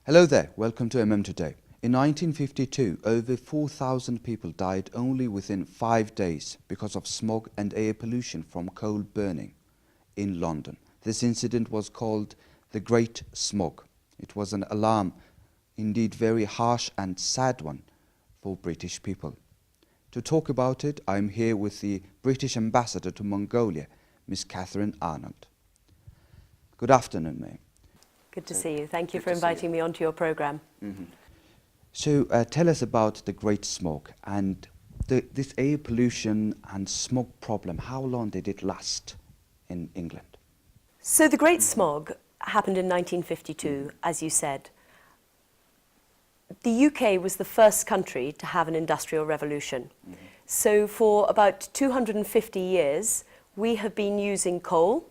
Hello there, welcome to Today. In 1952, over 4,000 people died only within 5 days because of smog and air pollution from coal burning in London. This incident was called the Great Smog. It was an alarm, indeed very harsh and sad one for British people. To talk about it, I'm here with the British Ambassador to Mongolia, Ms. Arnold. Good afternoon, ma'am. Good to see you. Thank you for inviting me onto your programme. So tell us about the Great Smog and this air pollution and smog problem. How long did it last in England? So the Great Smog happened in 1952, as you said. The UK was the first country to have an industrial revolution. So for about 250 years, we have been using coal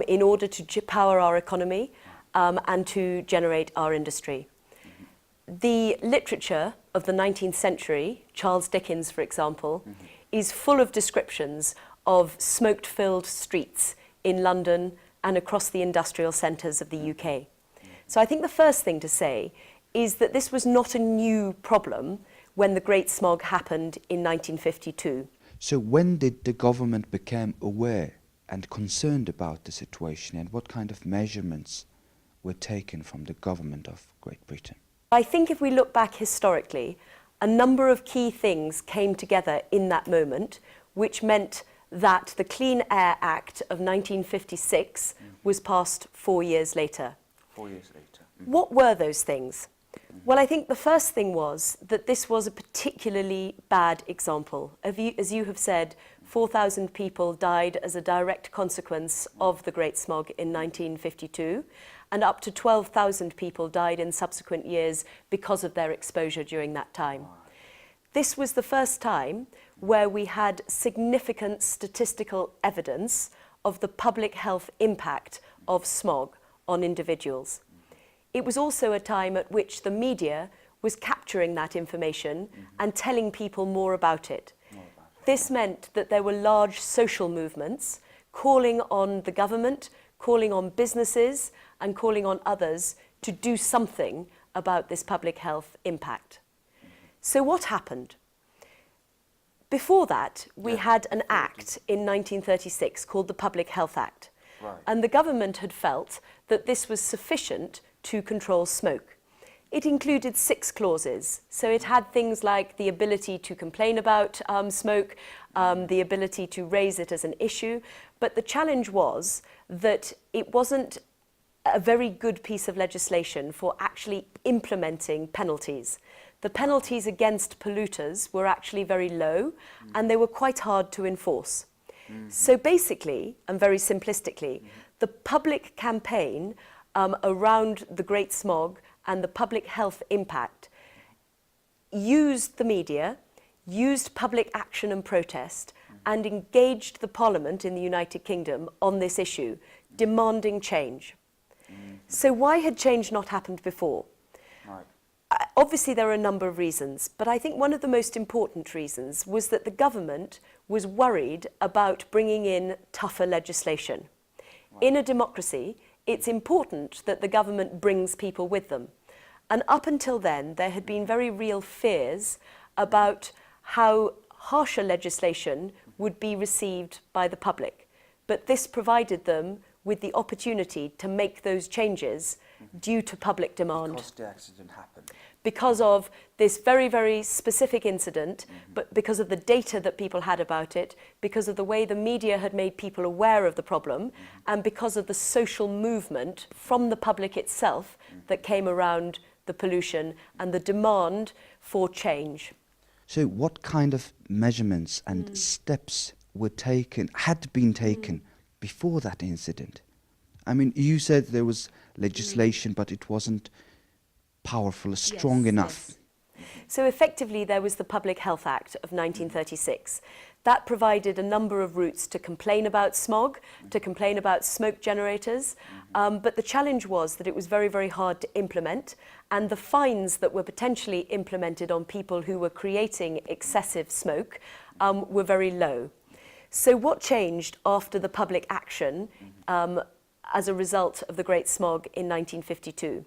in order to power our economy and to generate our industry. The literature of the 19th century, Charles Dickens, for example, is full of descriptions of smoke-filled streets in London and across the industrial centres of the UK. So I think the first thing to say is that this was not a new problem when the Great Smog happened in 1952. So when did the government become aware and concerned about the situation, and what kind of measurements were taken from the government of Great Britain? I think if we look back historically, a number of key things came together in that moment, which meant that the Clean Air Act of 1956 was passed 4 years later. 4 years later. What were those things? Well, I think the first thing was that this was a particularly bad example. As you have said, 4,000 people died as a direct consequence of the Great Smog in 1952, and up to 12,000 people died in subsequent years because of their exposure during that time. This was the first time where we had significant statistical evidence of the public health impact of smog on individuals. It was also a time at which the media was capturing that information and telling people more about it. This meant that there were large social movements calling on the government, calling on businesses, and calling on others to do something about this public health impact. So what happened? Before that, we had an act in 1936 called the Public Health Act. And the government had felt that this was sufficient to control smoke. It included 6 clauses. So it had things like the ability to complain about smoke, the ability to raise it as an issue. But the challenge was that it wasn't a very good piece of legislation for actually implementing penalties. The penalties against polluters were actually very low, and they were quite hard to enforce. So basically, and very simplistically, the public campaign around the Great Smog and the public health impact used the media, used public action and protest, and engaged the Parliament in the United Kingdom on this issue, demanding change. So why had change not happened before? Obviously, there are a number of reasons, but I think one of the most important reasons was that the government was worried about bringing in tougher legislation. In a democracy, it's important that the government brings people with them. And up until then, there had been very real fears about how harsher legislation would be received by the public. But this provided them with the opportunity to make those changes due to public demand. Because the accident happened. Because of this very, very specific incident, but because of the data that people had about it, because of the way the media had made people aware of the problem, and because of the social movement from the public itself that came around the pollution and the demand for change. So what kind of measurements and steps were had been taken before that incident? I mean, you said there was legislation, but it wasn't powerful, strong enough. Yes. So effectively, there was the Public Health Act of 1936. That provided a number of routes to complain about smog, to complain about smoke generators, but the challenge was that it was very, very hard to implement, and the fines that were potentially implemented on people who were creating excessive smoke were very low. So what changed after the public action as a result of the Great Smog in 1952?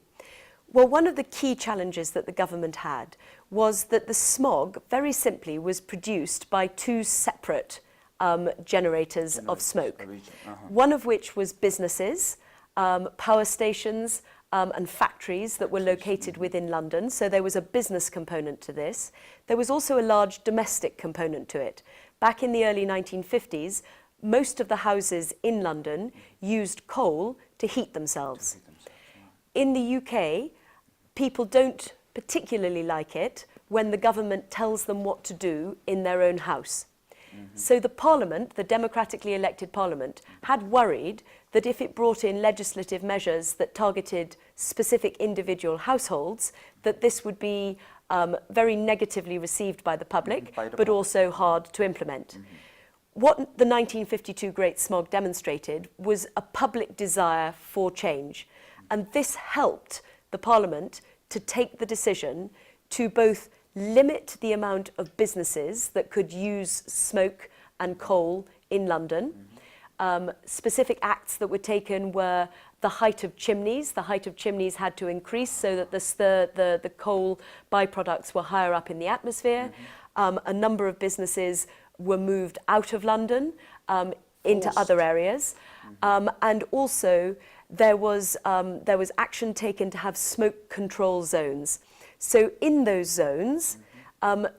Well, one of the key challenges that the government had was that the smog, very simply, was produced by two separate generators of smoke. One of which was businesses, power stations, and factories that were located within London. So there was a business component to this. There was also a large domestic component to it. Back in the early 1950s, most of the houses in London used coal to heat themselves. In the UK, people don't particularly like it when the government tells them what to do in their own house. So the Parliament, the democratically elected Parliament, had worried that if it brought in legislative measures that targeted specific individual households, that this would be very negatively received by the public, but also hard to implement. What the 1952 Great Smog demonstrated was a public desire for change. And this helped the Parliament to take the decision to both limit the amount of businesses that could use smoke and coal in London. Specific acts that were taken were the height of chimneys. The height of chimneys had to increase so that the coal byproducts were higher up in the atmosphere. A number of businesses were moved out of London into other areas. And also there was action taken to have smoke control zones. So in those zones,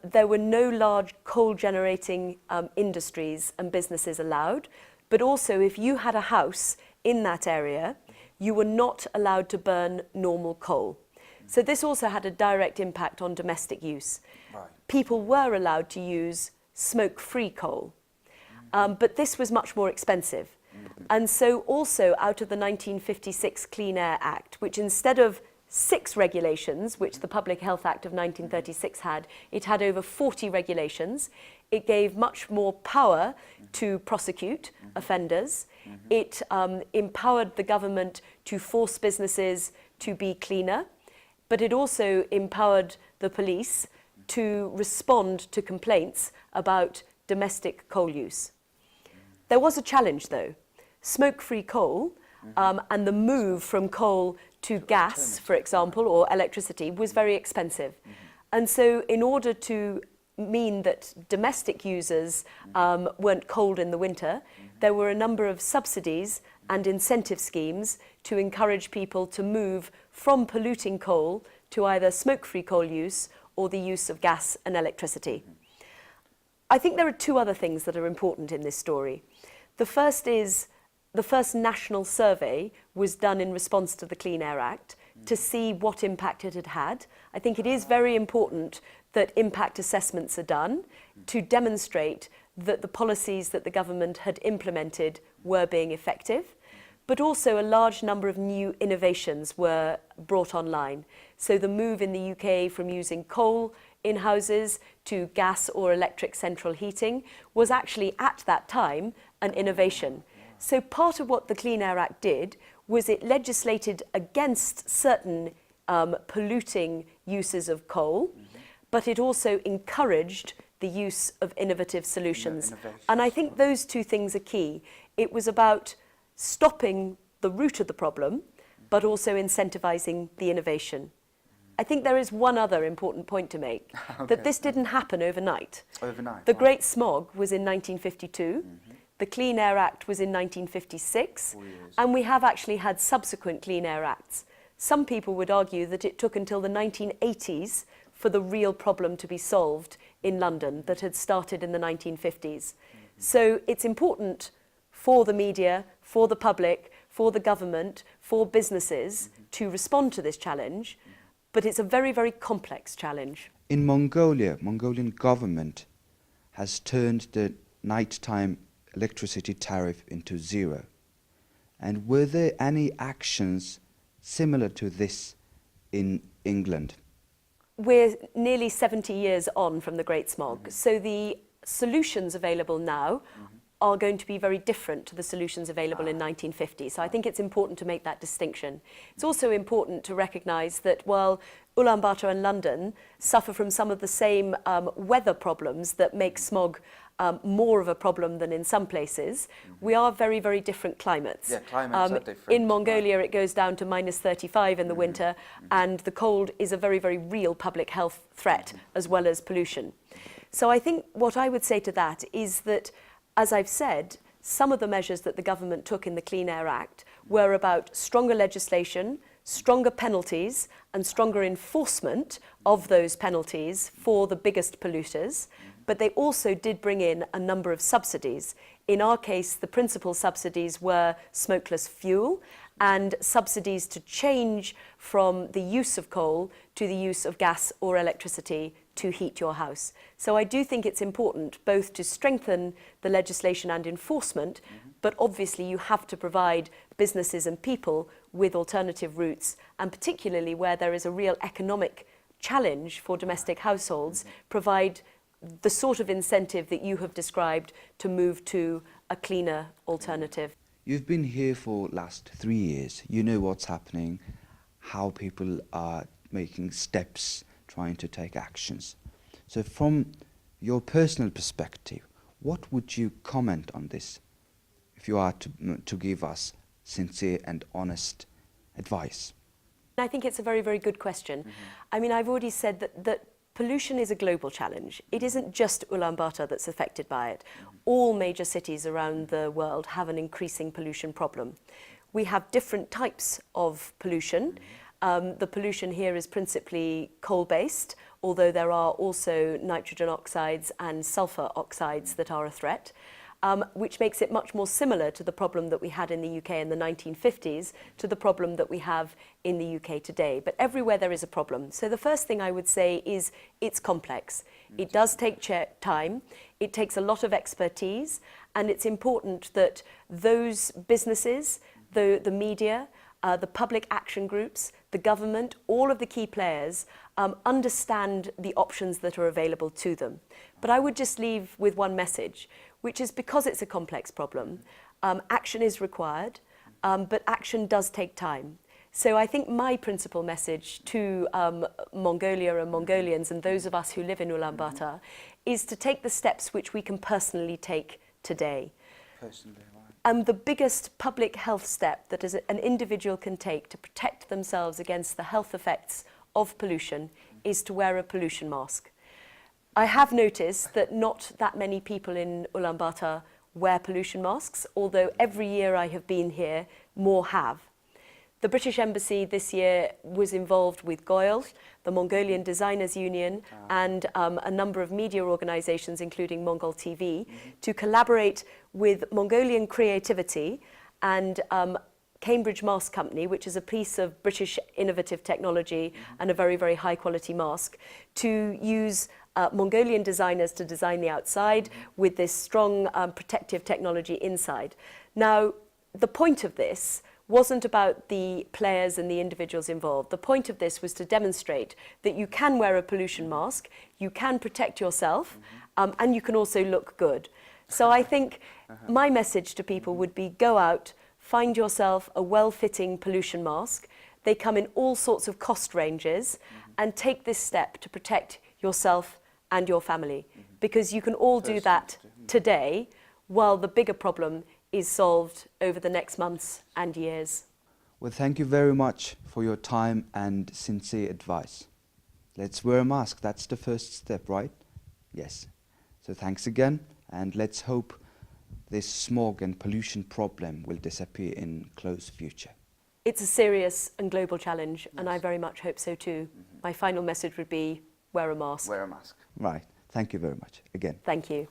there were no large coal-generating industries and businesses allowed, but also if you had a house in that area, you were not allowed to burn normal coal. So this also had a direct impact on domestic use. Right. People were allowed to use smoke-free coal, but this was much more expensive. And so also out of the 1956 Clean Air Act, which instead of 6 regulations, which the Public Health Act of 1936 had, it had over 40 regulations. It gave much more power to prosecute offenders. It empowered the government to force businesses to be cleaner, but it also empowered the police to respond to complaints about domestic coal use. There was a challenge though. Smoke-free coal and the move from coal to gas, for example, or electricity was very expensive. And so in order to mean that domestic users weren't cold in the winter, there were a number of subsidies and incentive schemes to encourage people to move from polluting coal to either smoke-free coal use or the use of gas and electricity. I think there are 2 other things that are important in this story. The first is the first national survey was done in response to the Clean Air Act to see what impact it had had. I think it is very important that impact assessments are done to demonstrate that the policies that the government had implemented were being effective, but also a large number of new innovations were brought online. So the move in the UK from using coal in houses to gas or electric central heating was actually at that time an innovation. So part of what the Clean Air Act did was it legislated against certain polluting uses of coal, but it also encouraged the use of innovative solutions. And I think those 2 things are key. It was about stopping the root of the problem, but also incentivizing the innovation. I think there is one other important point to make, that this didn't happen overnight. The Great Smog was in 1952. The Clean Air Act was in 1956, and we have actually had subsequent Clean Air Acts. Some people would argue that it took until the 1980s for the real problem to be solved in London that had started in the 1950s. So it's important for the media, for the public, for the government, for businesses to respond to this challenge, but it's a very, very complex challenge. In Mongolia, Mongolian government has turned the nighttime electricity tariff into 0. And were there any actions similar to this in England? We're nearly 70 years on from the Great Smog, so the solutions available now are going to be very different to the solutions available in 1950. So I think it's important to make that distinction. It's also important to recognise that while Ulaanbaatar and London suffer from some of the same weather problems that make smog more of a problem than in some places. We are very, very different climates. Yeah, climates are different. In Mongolia, it goes down to -35 in the winter, and the cold is a very, very real public health threat, as well as pollution. So I think what I would say to that is that, as I've said, some of the measures that the government took in the Clean Air Act were about stronger legislation, stronger penalties, and stronger enforcement of those penalties for the biggest polluters. But they also did bring in a number of subsidies. In our case, the principal subsidies were smokeless fuel and subsidies to change from the use of coal to the use of gas or electricity to heat your house. So I do think it's important both to strengthen the legislation and enforcement, but obviously you have to provide businesses and people with alternative routes, and particularly where there is a real economic challenge for domestic households, provide the sort of incentive that you have described to move to a cleaner alternative. You've been here for last 3 years. You know what's happening, how people are making steps, trying to take actions. So from your personal perspective, what would you comment on this if you are to give us sincere and honest advice? I think it's a very, very good question. I mean, I've already said that pollution is a global challenge. It isn't just Ulaanbaatar that's affected by it. All major cities around the world have an increasing pollution problem. We have different types of pollution. The pollution here is principally coal-based, although there are also nitrogen oxides and sulfur oxides that are a threat, which makes it much more similar to the problem that we had in the UK in the 1950s to the problem that we have in the UK today. But everywhere there is a problem. So the first thing I would say is it's complex. It does take time. It takes a lot of expertise. And it's important that those businesses, the media, the public action groups, the government, all of the key players understand the options that are available to them. But I would just leave with one message, which is because it's a complex problem, action is required, but action does take time. So I think my principal message to Mongolia and Mongolians and those of us who live in Ulaanbaatar is to take the steps which we can personally take today. The biggest public health step that an individual can take to protect themselves against the health effects of pollution is to wear a pollution mask. I have noticed that not that many people in Ulaanbaatar wear pollution masks, although every year I have been here, more have. The British Embassy this year was involved with GOIL, the Mongolian Designers Union, and a number of media organisations, including Mongol TV, to collaborate with Mongolian creativity and Cambridge Mask Company, which is a piece of British innovative technology and a very, very high quality mask, to use Mongolian designers to design the outside with this strong protective technology inside. Now, the point of this wasn't about the players and the individuals involved. The point of this was to demonstrate that you can wear a pollution mask, you can protect yourself, and you can also look good. So I think my message to people would be go out, find yourself a well-fitting pollution mask. They come in all sorts of cost ranges, and take this step to protect yourself and your family, because you can all do that today while the bigger problem is solved over the next months and years. Well, thank you very much for your time and sincere advice. Let's wear a mask. That's the first step, right? Yes. So thanks again, and let's hope this smog and pollution problem will disappear in close future. It's a serious and global challenge, and I very much hope so too. My final message would be wear a mask. Wear a mask. Right. Thank you very much again. Thank you.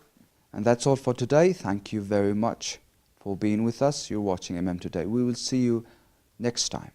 And that's all for today. Thank you very much for being with us. You're watching MM Today. We will see you next time.